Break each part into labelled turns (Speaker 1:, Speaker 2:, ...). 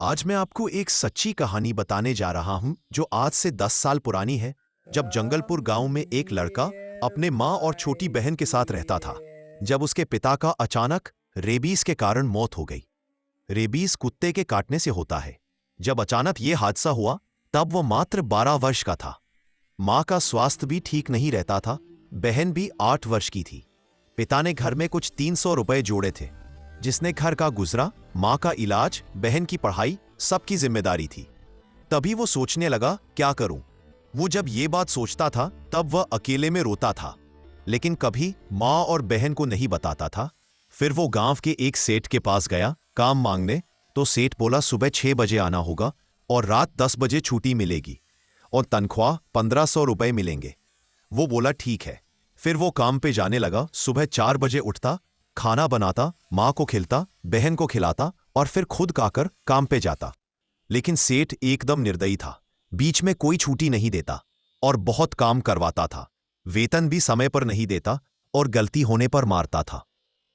Speaker 1: आज मैं आपको एक सच्ची कहानी बताने जा रहा हूं जो आज से 10 साल पुरानी है। जब जंगलपुर गांव में एक लड़का अपने माँ और छोटी बहन के साथ रहता था, जब उसके पिता का अचानक रेबीज के कारण मौत हो गई। रेबीज कुत्ते के काटने से होता है। जब अचानक ये हादसा हुआ तब वो मात्र 12 वर्ष का था। माँ का स्वास्थ्य भी ठीक नहीं रहता था, बहन भी 8 वर्ष की थी। पिता ने घर में कुछ 300 रुपए जोड़े थे, जिसने घर का गुजरा, माँ का इलाज, बहन की पढ़ाई, सबकी जिम्मेदारी थी। तभी वो सोचने लगा, क्या करूं। वो जब ये बात सोचता था तब वह अकेले में रोता था, लेकिन कभी माँ और बहन को नहीं बताता था। फिर वो गांव के एक सेठ के पास गया काम मांगने, तो सेठ बोला सुबह 6 बजे आना होगा और रात 10 बजे छुट्टी मिलेगी और तनख्वाह 1500 रुपए मिलेंगे। वो बोला ठीक है। फिर वो काम पे जाने लगा। सुबह 4 बजे उठता, खाना बनाता, माँ को खिलाता, बहन को खिलाता और फिर खुद खाकर काम पे जाता। लेकिन सेठ एकदम निर्दयी था, बीच में कोई छुट्टी नहीं देता और बहुत काम करवाता था। वेतन भी समय पर नहीं देता और गलती होने पर मारता था।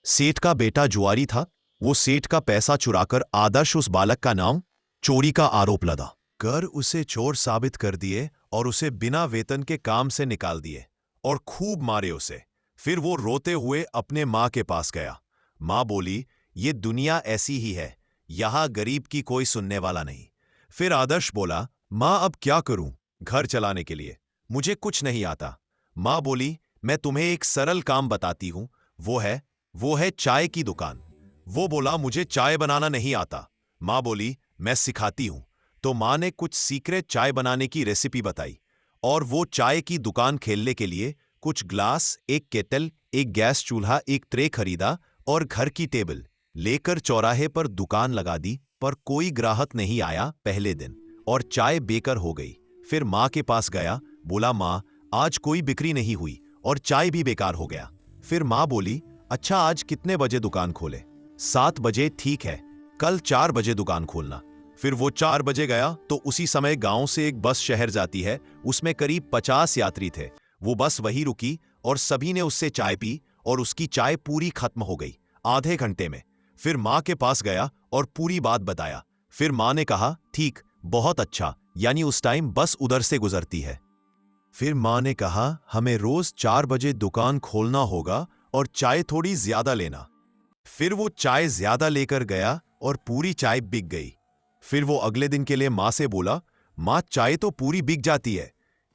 Speaker 1: सेठ का बेटा जुआरी था। वो सेठ का पैसा चुराकर आदर्श उस बालक का नाम चोरी का आरोप लगा कर उसे चोर साबित कर दिए और उसे बिना वेतन के काम से निकाल दिए और खूब मारे उसे। फिर वो रोते हुए अपने माँ के पास गया। माँ बोली, ये दुनिया ऐसी ही है, यहां गरीब की कोई सुनने वाला नहीं। फिर आदर्श बोला, माँ अब क्या करूं, घर चलाने के लिए मुझे कुछ नहीं आता। माँ बोली, मैं तुम्हें एक सरल काम बताती हूं, वो है चाय की दुकान। वो बोला, मुझे चाय बनाना नहीं आता। माँ बोली, मैं सिखाती हूं। तो माँ ने कुछ सीक्रेट चाय बनाने की रेसिपी बताई और वो चाय की दुकान खेलने के लिए कुछ ग्लास, एक केटल, एक गैस चूल्हा, एक ट्रे खरीदा और घर की टेबल लेकर चौराहे पर दुकान लगा दी। पर कोई ग्राहक नहीं आया पहले दिन और चाय बेकार हो गई। फिर माँ के पास गया, बोला, माँ आज कोई बिक्री नहीं हुई और चाय भी बेकार हो गया। फिर माँ बोली, अच्छा आज कितने बजे दुकान खोले? 7 बजे। ठीक है, कल 4 बजे दुकान खोलना। फिर वो 4 बजे गया तो उसी समय गांव से एक बस शहर जाती है, उसमें करीब 50 यात्री थे। वो बस वहीं रुकी और सभी ने उससे चाय पी और उसकी चाय पूरी खत्म हो गई आधे घंटे में। फिर माँ के पास गया और पूरी बात बताया। फिर माँ ने कहा, ठीक, बहुत अच्छा, यानी उस टाइम बस उधर से गुजरती है। फिर माँ ने कहा, हमें रोज 4 बजे दुकान खोलना होगा और चाय थोड़ी ज्यादा लेना। फिर वो चाय ज्यादा लेकर गया और पूरी चाय बिक गई। फिर वो अगले दिन के लिए माँ से बोला, माँ चाय तो पूरी बिक जाती है,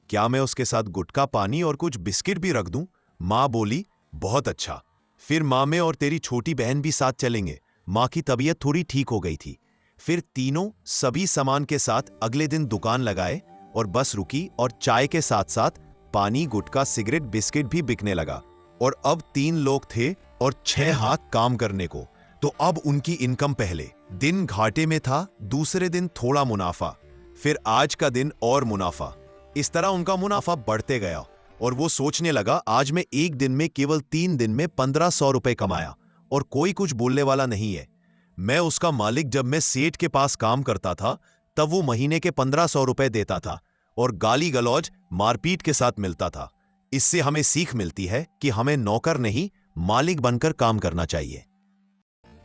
Speaker 1: क्या मैं उसके साथ गुटखा, पानी और कुछ बिस्किट भी रख दूं? माँ बोली, बहुत अच्छा। फिर माँ में और तेरी छोटी बहन भी साथ चलेंगे। माँ की तबीयत थोड़ी ठीक हो गई थी। फिर तीनों सभी सामान के साथ अगले दिन दुकान लगाए और बस रुकी और चाय के साथ साथ पानी, गुटखा, सिगरेट, बिस्किट भी बिकने लगा। और अब 3 लोग थे और 6 हाथ काम करने को। तो अब उनकी इनकम पहले दिन घाटे में था, दूसरे दिन थोड़ा मुनाफा, फिर आज का दिन और मुनाफा। इस तरह उनका मुनाफा बढ़ते गया और वो सोचने लगा, आज मैं एक दिन में, केवल 3 दिन में 1500 रुपए कमाया और कोई कुछ बोलने वाला नहीं है। मैं उसका मालिक जब मैं सेठ के पास काम करता था तब वो महीने के 1500 रुपए देता था और गाली गलौज, मारपीट के साथ मिलता था। इससे हमें सीख मिलती है कि हमें नौकर नहीं, मालिक बनकर काम करना चाहिए।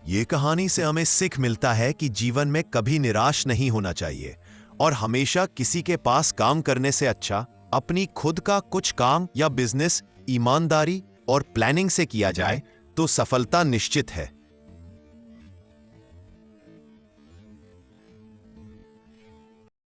Speaker 1: ये कहानी से हमें सीख मिलता है कि जीवन में कभी निराश नहीं होना चाहिए और हमेशा किसी के पास काम करने से अच्छा अपनी खुद का कुछ काम या बिजनेस ईमानदारी और प्लानिंग से किया जाए तो सफलता निश्चित है।